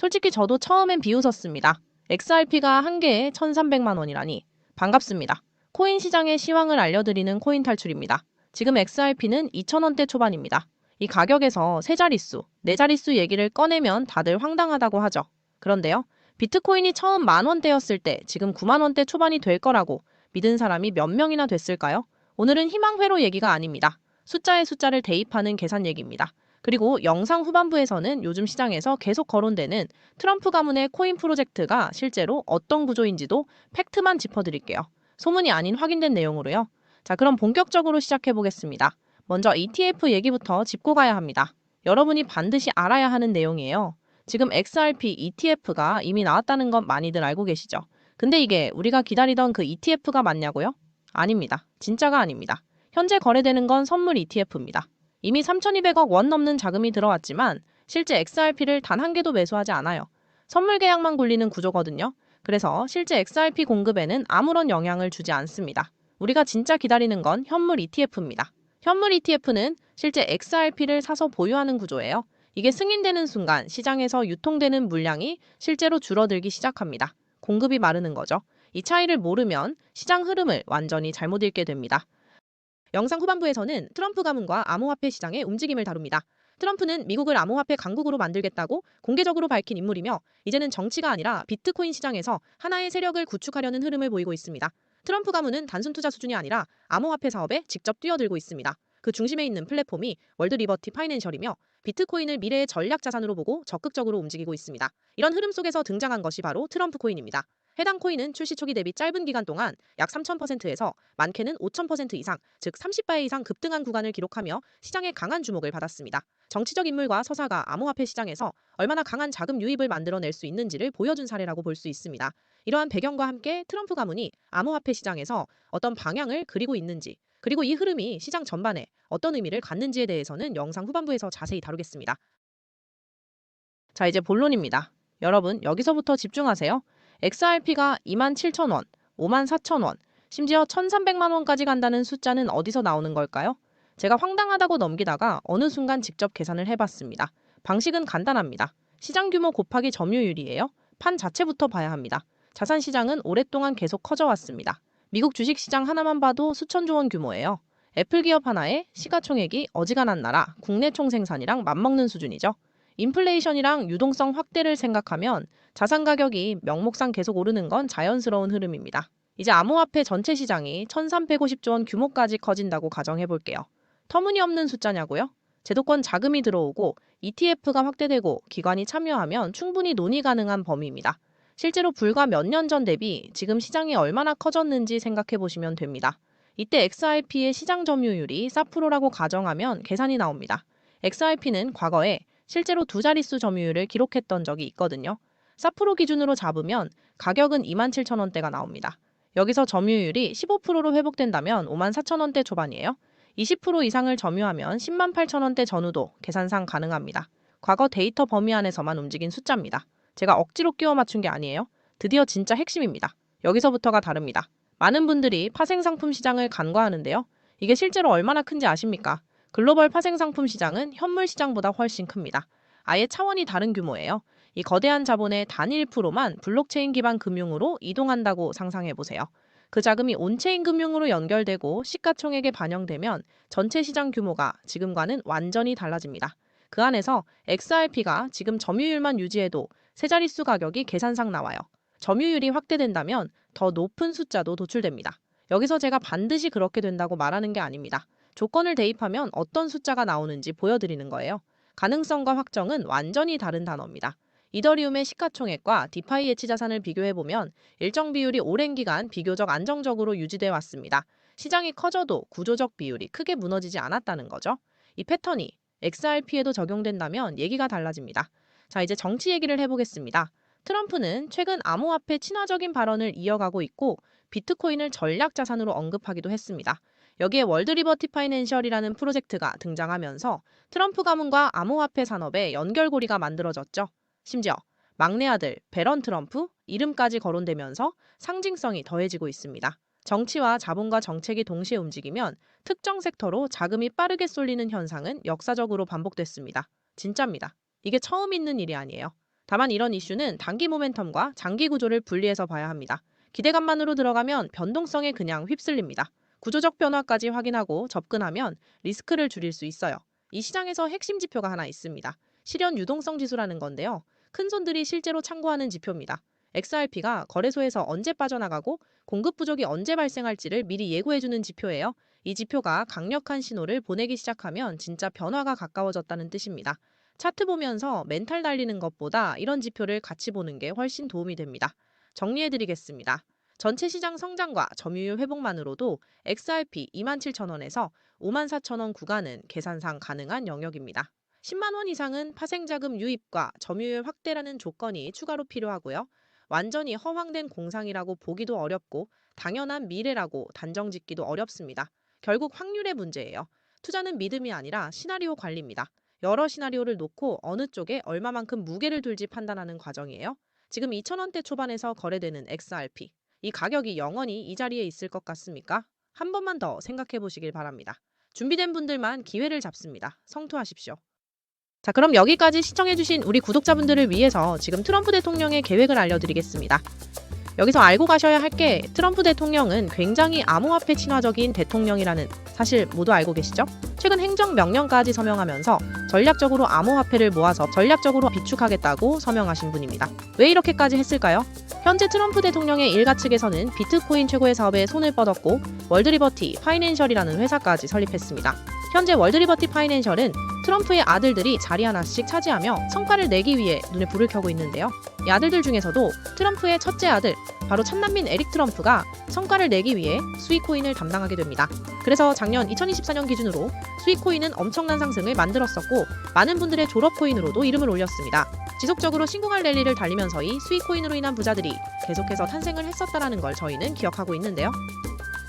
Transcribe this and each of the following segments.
솔직히 저도 처음엔 비웃었습니다. XRP가 한 개에 1,300만 원이라니. 반갑습니다. 코인 시장의 시황을 알려드리는 코인 탈출입니다. 지금 XRP는 2,000원대 초반입니다. 이 가격에서 세 자릿수, 네 자릿수 얘기를 꺼내면 다들 황당하다고 하죠. 그런데요, 비트코인이 처음 10,000원대였을 때 지금 90,000원대 초반이 될 거라고 믿은 사람이 몇 명이나 됐을까요? 오늘은 희망회로 얘기가 아닙니다. 숫자에 숫자를 대입하는 계산 얘기입니다. 그리고 영상 후반부에서는 요즘 시장에서 계속 거론되는 트럼프 가문의 코인 프로젝트가 실제로 어떤 구조인지도 팩트만 짚어드릴게요. 소문이 아닌 확인된 내용으로요. 자, 그럼 본격적으로 시작해 보겠습니다. 먼저 ETF 얘기부터 짚고 가야 합니다. 여러분이 반드시 알아야 하는 내용이에요. 지금 XRP ETF가 이미 나왔다는 건 많이들 알고 계시죠? 근데 이게 우리가 기다리던 그 ETF가 맞냐고요? 아닙니다. 진짜가 아닙니다. 현재 거래되는 건 선물 ETF입니다. 이미 3,200억 원 넘는 자금이 들어왔지만 실제 XRP를 단 한 개도 매수하지 않아요. 선물 계약만 굴리는 구조거든요. 그래서 실제 XRP 공급에는 아무런 영향을 주지 않습니다. 우리가 진짜 기다리는 건 현물 ETF입니다. 현물 ETF는 실제 XRP를 사서 보유하는 구조예요. 이게 승인되는 순간 시장에서 유통되는 물량이 실제로 줄어들기 시작합니다. 공급이 마르는 거죠. 이 차이를 모르면 시장 흐름을 완전히 잘못 읽게 됩니다. 영상 후반부에서는 트럼프 가문과 암호화폐 시장의 움직임을 다룹니다. 트럼프는 미국을 암호화폐 강국으로 만들겠다고 공개적으로 밝힌 인물이며 이제는 정치가 아니라 비트코인 시장에서 하나의 세력을 구축하려는 흐름을 보이고 있습니다. 트럼프 가문은 단순 투자 수준이 아니라 암호화폐 사업에 직접 뛰어들고 있습니다. 그 중심에 있는 플랫폼이 월드 리버티 파이낸셜이며 비트코인을 미래의 전략 자산으로 보고 적극적으로 움직이고 있습니다. 이런 흐름 속에서 등장한 것이 바로 트럼프 코인입니다. 해당 코인은 출시 초기 대비 짧은 기간 동안 약 3,000%에서 많게는 5,000% 이상, 즉 30배 이상 급등한 구간을 기록하며 시장의 강한 주목을 받았습니다. 정치적 인물과 서사가 암호화폐 시장에서 얼마나 강한 자금 유입을 만들어낼 수 있는지를 보여준 사례라고 볼 수 있습니다. 이러한 배경과 함께 트럼프 가문이 암호화폐 시장에서 어떤 방향을 그리고 있는지, 그리고 이 흐름이 시장 전반에 어떤 의미를 갖는지에 대해서는 영상 후반부에서 자세히 다루겠습니다. 자, 이제 본론입니다. 여러분, 여기서부터 집중하세요. XRP가 27,000원, 54,000원, 심지어 1,300만 원까지 간다는 숫자는 어디서 나오는 걸까요? 제가 황당하다고 넘기다가 어느 순간 직접 계산을 해봤습니다. 방식은 간단합니다. 시장 규모 곱하기 점유율이에요. 판 자체부터 봐야 합니다. 자산 시장은 오랫동안 계속 커져왔습니다. 미국 주식시장 하나만 봐도 수천조 원 규모예요. 애플 기업 하나에 시가총액이 어지간한 나라 국내 총생산이랑 맞먹는 수준이죠. 인플레이션이랑 유동성 확대를 생각하면 자산 가격이 명목상 계속 오르는 건 자연스러운 흐름입니다. 이제 암호화폐 전체 시장이 1,350조 원 규모까지 커진다고 가정해 볼게요. 터무니없는 숫자냐고요? 제도권 자금이 들어오고 ETF가 확대되고 기관이 참여하면 충분히 논의 가능한 범위입니다. 실제로 불과 몇 년 전 대비 지금 시장이 얼마나 커졌는지 생각해 보시면 됩니다. 이때 XRP의 시장 점유율이 4%라고 가정하면 계산이 나옵니다. XRP는 과거에 실제로 두 자릿수 점유율을 기록했던 적이 있거든요. 4% 기준으로 잡으면 가격은 27,000원대가 나옵니다. 여기서 점유율이 15%로 회복된다면 54,000원대 초반이에요. 20% 이상을 점유하면 108,000원대 전후도 계산상 가능합니다. 과거 데이터 범위 안에서만 움직인 숫자입니다. 제가 억지로 끼워 맞춘 게 아니에요. 드디어 진짜 핵심입니다. 여기서부터가 다릅니다. 많은 분들이 파생상품 시장을 간과하는데요. 이게 실제로 얼마나 큰지 아십니까? 글로벌 파생상품 시장은 현물 시장보다 훨씬 큽니다. 아예 차원이 다른 규모예요. 이 거대한 자본의 단 1%만 블록체인 기반 금융으로 이동한다고 상상해 보세요. 그 자금이 온체인 금융으로 연결되고 시가총액에 반영되면 전체 시장 규모가 지금과는 완전히 달라집니다. 그 안에서 XRP가 지금 점유율만 유지해도 세 자릿수 가격이 계산상 나와요. 점유율이 확대된다면 더 높은 숫자도 도출됩니다. 여기서 제가 반드시 그렇게 된다고 말하는 게 아닙니다. 조건을 대입하면 어떤 숫자가 나오는지 보여드리는 거예요. 가능성과 확정은 완전히 다른 단어입니다. 이더리움의 시가총액과 디파이 예치 자산을 비교해보면 일정 비율이 오랜 기간 비교적 안정적으로 유지돼 왔습니다. 시장이 커져도 구조적 비율이 크게 무너지지 않았다는 거죠. 이 패턴이 XRP에도 적용된다면 얘기가 달라집니다. 자, 이제 정치 얘기를 해보겠습니다. 트럼프는 최근 암호화폐 친화적인 발언을 이어가고 있고 비트코인을 전략 자산으로 언급하기도 했습니다. 여기에 월드 리버티 파이낸셜이라는 프로젝트가 등장하면서 트럼프 가문과 암호화폐 산업의 연결고리가 만들어졌죠. 심지어 막내 아들 배런 트럼프 이름까지 거론되면서 상징성이 더해지고 있습니다. 정치와 자본과 정책이 동시에 움직이면 특정 섹터로 자금이 빠르게 쏠리는 현상은 역사적으로 반복됐습니다. 진짜입니다. 이게 처음 있는 일이 아니에요. 다만 이런 이슈는 단기 모멘텀과 장기 구조를 분리해서 봐야 합니다. 기대감만으로 들어가면 변동성에 그냥 휩쓸립니다. 구조적 변화까지 확인하고 접근하면 리스크를 줄일 수 있어요. 이 시장에서 핵심 지표가 하나 있습니다. 실현 유동성 지수라는 건데요. 큰 손들이 실제로 참고하는 지표입니다. XRP가 거래소에서 언제 빠져나가고 공급 부족이 언제 발생할지를 미리 예고해주는 지표예요. 이 지표가 강력한 신호를 보내기 시작하면 진짜 변화가 가까워졌다는 뜻입니다. 차트 보면서 멘탈 달리는 것보다 이런 지표를 같이 보는 게 훨씬 도움이 됩니다. 정리해드리겠습니다. 전체 시장 성장과 점유율 회복만으로도 XRP 27,000원에서 54,000원 구간은 계산상 가능한 영역입니다. 10만 원 이상은 파생자금 유입과 점유율 확대라는 조건이 추가로 필요하고요. 완전히 허황된 공상이라고 보기도 어렵고 당연한 미래라고 단정 짓기도 어렵습니다. 결국 확률의 문제예요. 투자는 믿음이 아니라 시나리오 관리입니다. 여러 시나리오를 놓고 어느 쪽에 얼마만큼 무게를 둘지 판단하는 과정이에요. 지금 2,000원대 초반에서 거래되는 XRP. 이 가격이 영원히 이 자리에 있을 것 같습니까? 한 번만 더 생각해 보시길 바랍니다. 준비된 분들만 기회를 잡습니다. 성투하십시오. 자, 그럼 여기까지 시청해주신 우리 구독자분들을 위해서 지금 트럼프 대통령의 계획을 알려드리겠습니다. 여기서 알고 가셔야 할 게 트럼프 대통령은 굉장히 암호화폐 친화적인 대통령이라는 사실 모두 알고 계시죠? 최근 행정명령까지 서명하면서 전략적으로 암호화폐를 모아서 전략적으로 비축하겠다고 서명하신 분입니다. 왜 이렇게까지 했을까요? 현재 트럼프 대통령의 일가 측에서는 비트코인 최고의 사업에 손을 뻗었고 월드리버티 파이낸셜이라는 회사까지 설립했습니다. 현재 월드리버티 파이낸셜은 트럼프의 아들들이 자리 하나씩 차지하며 성과를 내기 위해 눈에 불을 켜고 있는데요. 이 아들들 중에서도 트럼프의 첫째 아들, 바로 참남민 에릭 트럼프가 성과를 내기 위해 스위코인을 담당하게 됩니다. 그래서 작년 2024년 기준으로 스위코인은 엄청난 상승을 만들었었고 많은 분들의 졸업코인으로도 이름을 올렸습니다. 지속적으로 신궁할 랠리를 달리면서이 스위코인으로 인한 부자들이 계속해서 탄생을 했었다는 걸 저희는 기억하고 있는데요.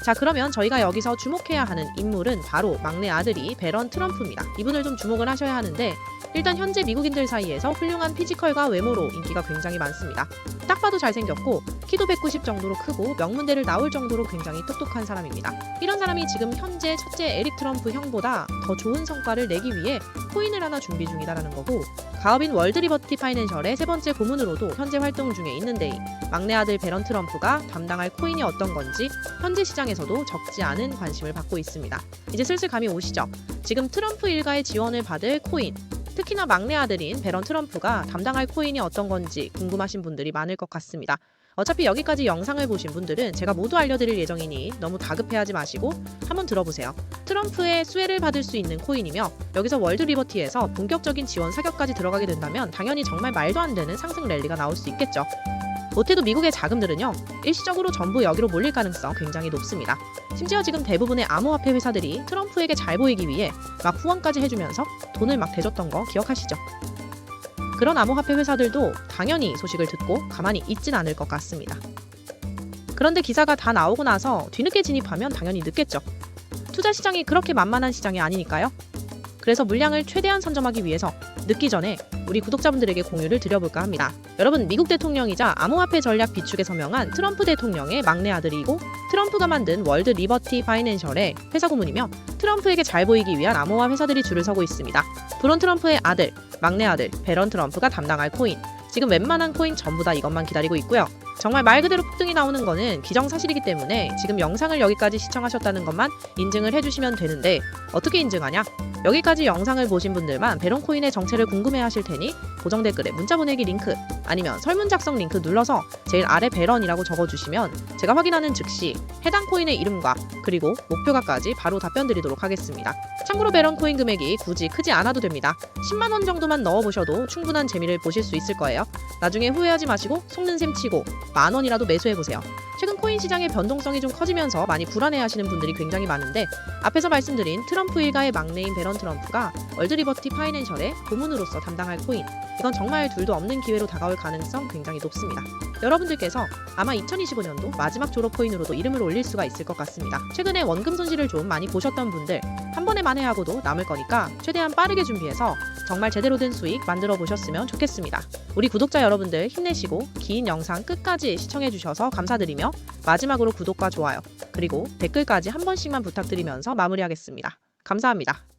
자, 그러면 저희가 여기서 주목해야 하는 인물은 바로 막내 아들이 배런 트럼프입니다. 이분을 좀 주목을 하셔야 하는데 일단 현재 미국인들 사이에서 훌륭한 피지컬과 외모로 인기가 굉장히 많습니다. 딱 봐도 잘생겼고 키도 190 정도로 크고 명문대를 나올 정도로 굉장히 똑똑한 사람입니다. 이런 사람이 지금 현재 첫째 에릭 트럼프 형보다 더 좋은 성과를 내기 위해 코인을 하나 준비 중이다라는 거고 가업인 월드리버티 파이낸셜의 세 번째 고문으로도 현재 활동 중에 있는데 막내 아들 배런 트럼프가 담당할 코인이 어떤 건지 현재 시장에서도 적지 않은 관심을 받고 있습니다. 이제 슬슬 감이 오시죠? 지금 트럼프 일가의 지원을 받을 코인, 특히나 막내 아들인 배런 트럼프가 담당할 코인이 어떤 건지 궁금하신 분들이 많을 것 같습니다. 어차피 여기까지 영상을 보신 분들은 제가 모두 알려드릴 예정이니 너무 다급해하지 마시고 한번 들어보세요. 트럼프의 수혜를 받을 수 있는 코인이며 여기서 월드리버티에서 본격적인 지원 사격까지 들어가게 된다면 당연히 정말 말도 안 되는 상승 랠리가 나올 수 있겠죠. 못해도 미국의 자금들은요 일시적으로 전부 여기로 몰릴 가능성 굉장히 높습니다. 심지어 지금 대부분의 암호화폐 회사들이 트럼프에게 잘 보이기 위해 막 후원까지 해주면서 돈을 막 대줬던 거 기억하시죠? 그런 암호화폐 회사들도 당연히 소식을 듣고 가만히 있진 않을 것 같습니다. 그런데 기사가 다 나오고 나서 뒤늦게 진입하면 당연히 늦겠죠. 투자 시장이 그렇게 만만한 시장이 아니니까요. 그래서 물량을 최대한 선점하기 위해서 늦기 전에 우리 구독자분들에게 공유를 드려볼까 합니다. 여러분, 미국 대통령이자 암호화폐 전략 비축에 서명한 트럼프 대통령의 막내 아들이고 트럼프가 만든 월드 리버티 파이낸셜의 회사 고문이며 트럼프에게 잘 보이기 위한 암호화 회사들이 줄을 서고 있습니다. 브론 트럼프의 아들, 막내 아들 배런 트럼프가 담당할 코인, 지금 웬만한 코인 전부 다 이것만 기다리고 있고요. 정말 말 그대로 폭등이 나오는 거는 기정사실이기 때문에 지금 영상을 여기까지 시청하셨다는 것만 인증을 해주시면 되는데 어떻게 인증하냐? 여기까지 영상을 보신 분들만 배런코인의 정체를 궁금해하실 테니 고정 댓글에 문자 보내기 링크 아니면 설문 작성 링크 눌러서 제일 아래 배런이라고 적어주시면 제가 확인하는 즉시 해당 코인의 이름과 그리고 목표가까지 바로 답변 드리도록 하겠습니다. 참고로 배런코인 금액이 굳이 크지 않아도 됩니다. 10만 원 정도만 넣어보셔도 충분한 재미를 보실 수 있을 거예요. 나중에 후회하지 마시고 속는 셈 치고 10,000원이라도 매수해보세요. 최근 코인 시장의 변동성이 좀 커지면서 많이 불안해하시는 분들이 굉장히 많은데 앞에서 말씀드린 트럼프 일가의 막내인 배런 트럼프가 월드리버티 파이낸셜의 고문으로서 담당할 코인, 이건 정말 둘도 없는 기회로 다가올 가능성 굉장히 높습니다. 여러분들께서 아마 2025년도 마지막 졸업 코인으로도 이름을 올릴 수가 있을 것 같습니다. 최근에 원금 손실을 좀 많이 보셨던 분들 한 번에 만회하고도 남을 거니까 최대한 빠르게 준비해서 정말 제대로 된 수익 만들어 보셨으면 좋겠습니다. 우리 구독자 여러분들 힘내시고 긴 영상 끝까지 시청해 주셔서 감사드리며 마지막으로 구독과 좋아요 그리고 댓글까지 한 번씩만 부탁드리면서 마무리하겠습니다. 감사합니다.